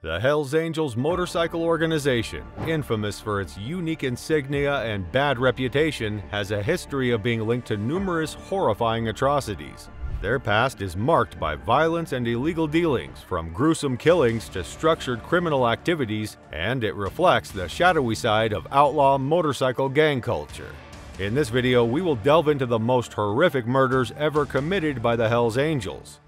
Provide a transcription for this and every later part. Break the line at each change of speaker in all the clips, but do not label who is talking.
The Hells Angels motorcycle organization, infamous for its unique insignia and bad reputation, has a history of being linked to numerous horrifying atrocities. Their past is marked by violence and illegal dealings, from gruesome killings to structured criminal activities, and it reflects the shadowy side of outlaw motorcycle gang culture. In this video, we will delve into the most horrific murders ever committed by the Hells Angels.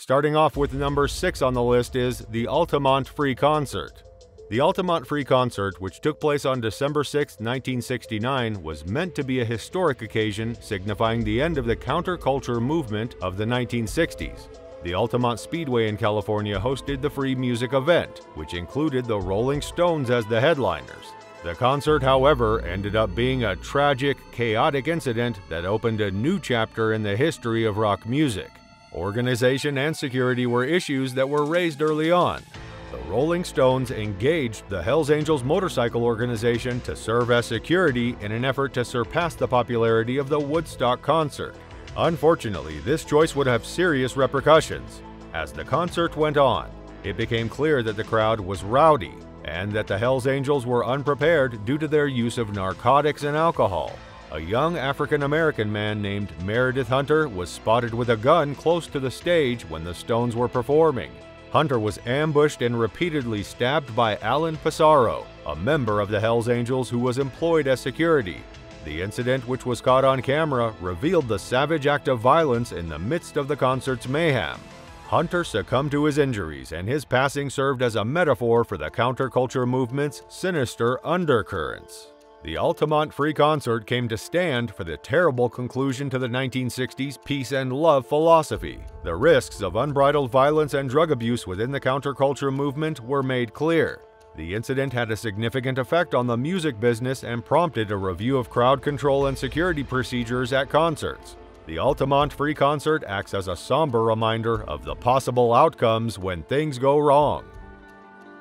Starting off with number 6 on the list is the Altimont Free Concert. The Altimont Free Concert, which took place on December 6, 1969, was meant to be a historic occasion signifying the end of the counterculture movement of the 1960s. The Altimont Speedway in California hosted the free music event, which included the Rolling Stones as the headliners. The concert, however, ended up being a tragic, chaotic incident that opened a new chapter in the history of rock music. Organization and security were issues that were raised early on. The Rolling Stones engaged the Hells Angels motorcycle organization to serve as security in an effort to surpass the popularity of the Woodstock concert. Unfortunately, this choice would have serious repercussions. As the concert went on, it became clear that the crowd was rowdy and that the Hells Angels were unprepared due to their use of narcotics and alcohol. A young African-American man named Meredith Hunter was spotted with a gun close to the stage when the Stones were performing. Hunter was ambushed and repeatedly stabbed by Alan Pissarro, a member of the Hells Angels who was employed as security. The incident, which was caught on camera, revealed the savage act of violence in the midst of the concert's mayhem. Hunter succumbed to his injuries, and his passing served as a metaphor for the counterculture movement's sinister undercurrents. The Altimont Free Concert came to stand for the terrible conclusion to the 1960s peace and love philosophy. The risks of unbridled violence and drug abuse within the counterculture movement were made clear. The incident had a significant effect on the music business and prompted a review of crowd control and security procedures at concerts. The Altimont Free Concert acts as a somber reminder of the possible outcomes when things go wrong.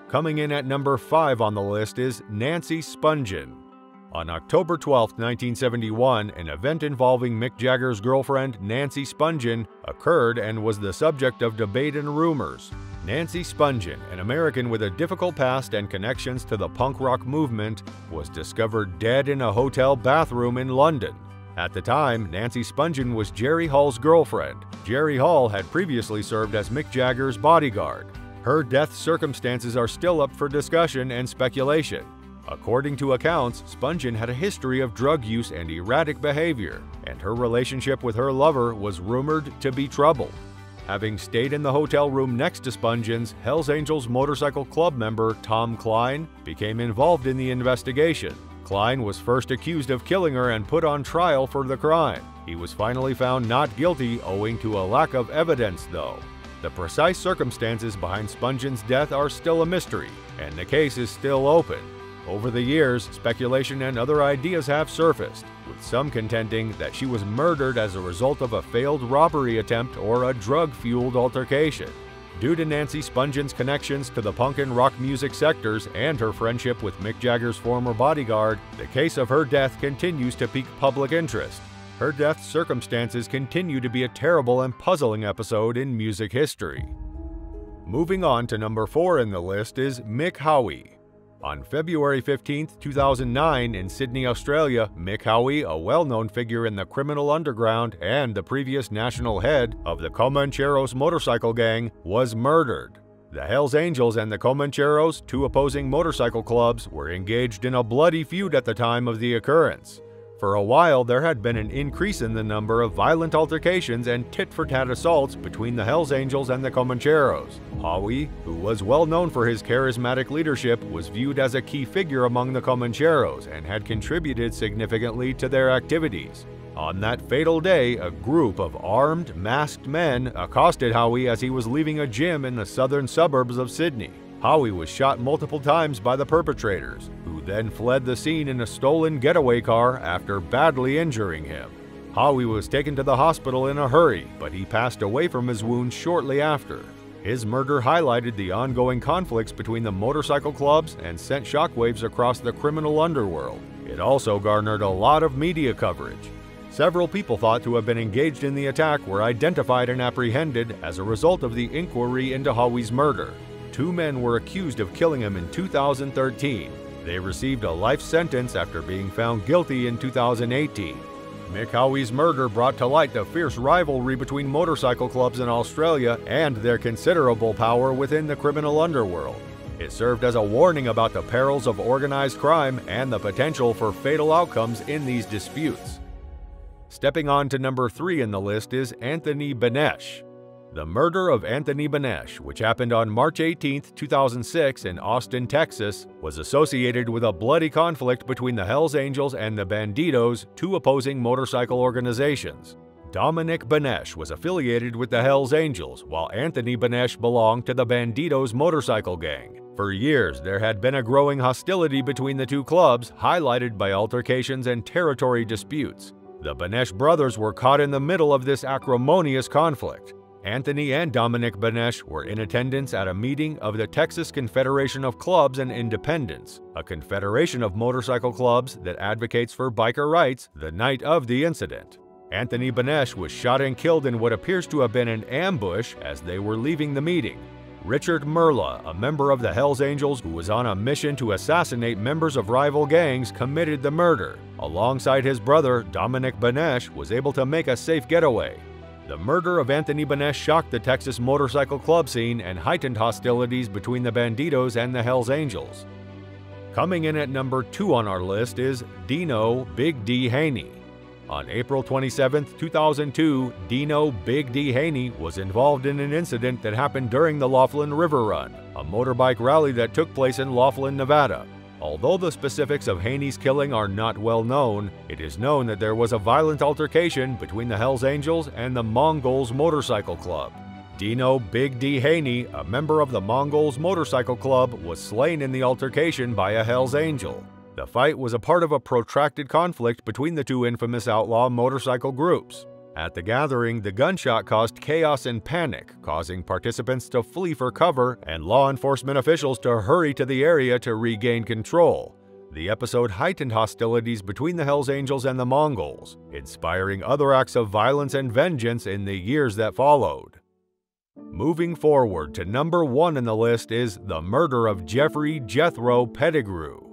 Coming in at number 5 on the list is Nancy Spungin. On October 12, 1971, an event involving Mick Jagger's girlfriend, Nancy Spungin, occurred and was the subject of debate and rumors. Nancy Spungin, an American with a difficult past and connections to the punk rock movement, was discovered dead in a hotel bathroom in London. At the time, Nancy Spungin was Jerry Hall's girlfriend. Jerry Hall had previously served as Mick Jagger's bodyguard. Her death circumstances are still up for discussion and speculation. According to accounts, Spungin had a history of drug use and erratic behavior, and her relationship with her lover was rumored to be troubled. Having stayed in the hotel room next to Spungin's, Hells Angels Motorcycle Club member Tom Klein became involved in the investigation. Klein was first accused of killing her and put on trial for the crime. He was finally found not guilty owing to a lack of evidence, though. The precise circumstances behind Spungin's death are still a mystery, and the case is still open. Over the years, speculation and other ideas have surfaced, with some contending that she was murdered as a result of a failed robbery attempt or a drug-fueled altercation. Due to Nancy Spungin's connections to the punk and rock music sectors and her friendship with Mick Jagger's former bodyguard, the case of her death continues to pique public interest. Her death circumstances continue to be a terrible and puzzling episode in music history. Moving on to number 4 in the list is Mick Ho. On February 15, 2009, in Sydney, Australia, Mick Ho, a well-known figure in the criminal underground and the previous national head of the Comancheros motorcycle gang, was murdered. The Hells Angels and the Comancheros, two opposing motorcycle clubs, were engaged in a bloody feud at the time of the occurrence. For a while, there had been an increase in the number of violent altercations and tit-for-tat assaults between the Hells Angels and the Comancheros. Ho, who was well known for his charismatic leadership, was viewed as a key figure among the Comancheros and had contributed significantly to their activities. On that fatal day, a group of armed, masked men accosted Ho as he was leaving a gym in the southern suburbs of Sydney. Ho was shot multiple times by the perpetrators, who then fled the scene in a stolen getaway car after badly injuring him. Ho was taken to the hospital in a hurry, but he passed away from his wounds shortly after. His murder highlighted the ongoing conflicts between the motorcycle clubs and sent shockwaves across the criminal underworld. It also garnered a lot of media coverage. Several people thought to have been engaged in the attack were identified and apprehended as a result of the inquiry into Ho's murder. 2 men were accused of killing him in 2013. They received a life sentence after being found guilty in 2018. Mick Ho's murder brought to light the fierce rivalry between motorcycle clubs in Australia and their considerable power within the criminal underworld. It served as a warning about the perils of organized crime and the potential for fatal outcomes in these disputes. Stepping on to number 3 in the list is Anthony Benesch. The murder of Anthony Benesch, which happened on March 18, 2006 in Austin, Texas, was associated with a bloody conflict between the Hells Angels and the Bandidos, 2 opposing motorcycle organizations. Dominic Benesch was affiliated with the Hells Angels, while Anthony Benesch belonged to the Bandidos motorcycle gang. For years, there had been a growing hostility between the 2 clubs, highlighted by altercations and territory disputes. The Benesch brothers were caught in the middle of this acrimonious conflict. Anthony and Dominic Benesch were in attendance at a meeting of the Texas Confederation of Clubs and Independents, a confederation of motorcycle clubs that advocates for biker rights, the night of the incident. Anthony Benesch was shot and killed in what appears to have been an ambush as they were leaving the meeting. Richard Merla, a member of the Hells Angels who was on a mission to assassinate members of rival gangs, committed the murder. Alongside his brother, Dominic Benesch was able to make a safe getaway. The murder of Anthony Benesch shocked the Texas motorcycle club scene and heightened hostilities between the Bandidos and the Hells Angels. Coming in at number 2 on our list is Dino Big D Haney. On April 27, 2002, Dino Big D Haney was involved in an incident that happened during the Laughlin River Run, a motorbike rally that took place in Laughlin, Nevada. Although the specifics of Haney's killing are not well known, it is known that there was a violent altercation between the Hells Angels and the Mongols Motorcycle Club. Dino Big D Haney, a member of the Mongols Motorcycle Club, was slain in the altercation by a Hells Angel. The fight was a part of a protracted conflict between the 2 infamous outlaw motorcycle groups. At the gathering, the gunshot caused chaos and panic, causing participants to flee for cover and law enforcement officials to hurry to the area to regain control. The episode heightened hostilities between the Hells Angels and the Mongols, inspiring other acts of violence and vengeance in the years that followed. Moving forward to number 1 in the list is the murder of Jeffrey Jethro Pettigrew.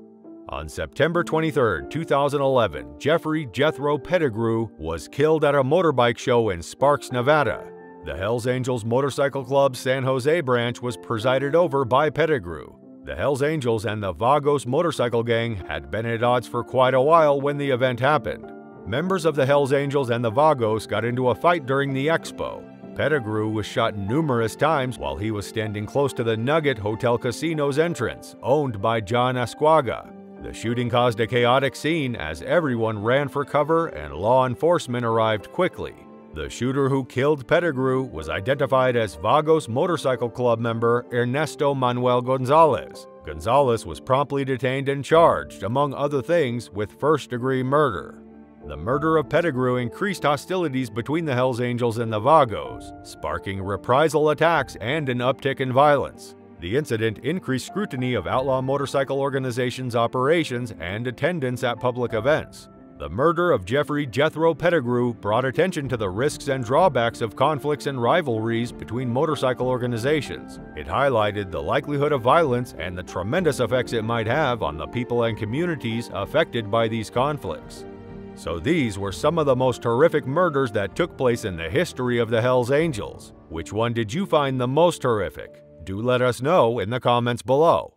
On September 23, 2011, Jeffrey Jethro Pettigrew was killed at a motorbike show in Sparks, Nevada. The Hells Angels Motorcycle Club's San Jose branch was presided over by Pettigrew. The Hells Angels and the Vagos motorcycle gang had been at odds for quite a while when the event happened. Members of the Hells Angels and the Vagos got into a fight during the expo. Pettigrew was shot numerous times while he was standing close to the Nugget Hotel Casino's entrance, owned by John Asquaga. The shooting caused a chaotic scene as everyone ran for cover and law enforcement arrived quickly. The shooter who killed Pettigrew was identified as Vagos Motorcycle Club member Ernesto Manuel Gonzalez. Gonzalez was promptly detained and charged, among other things, with first-degree murder. The murder of Pettigrew increased hostilities between the Hells Angels and the Vagos, sparking reprisal attacks and an uptick in violence. The incident increased scrutiny of outlaw motorcycle organizations' operations and attendance at public events. The murder of Jeffrey Jethro Pettigrew brought attention to the risks and drawbacks of conflicts and rivalries between motorcycle organizations. It highlighted the likelihood of violence and the tremendous effects it might have on the people and communities affected by these conflicts. So these were some of the most horrific murders that took place in the history of the Hells Angels. Which one did you find the most horrific? Do let us know in the comments below.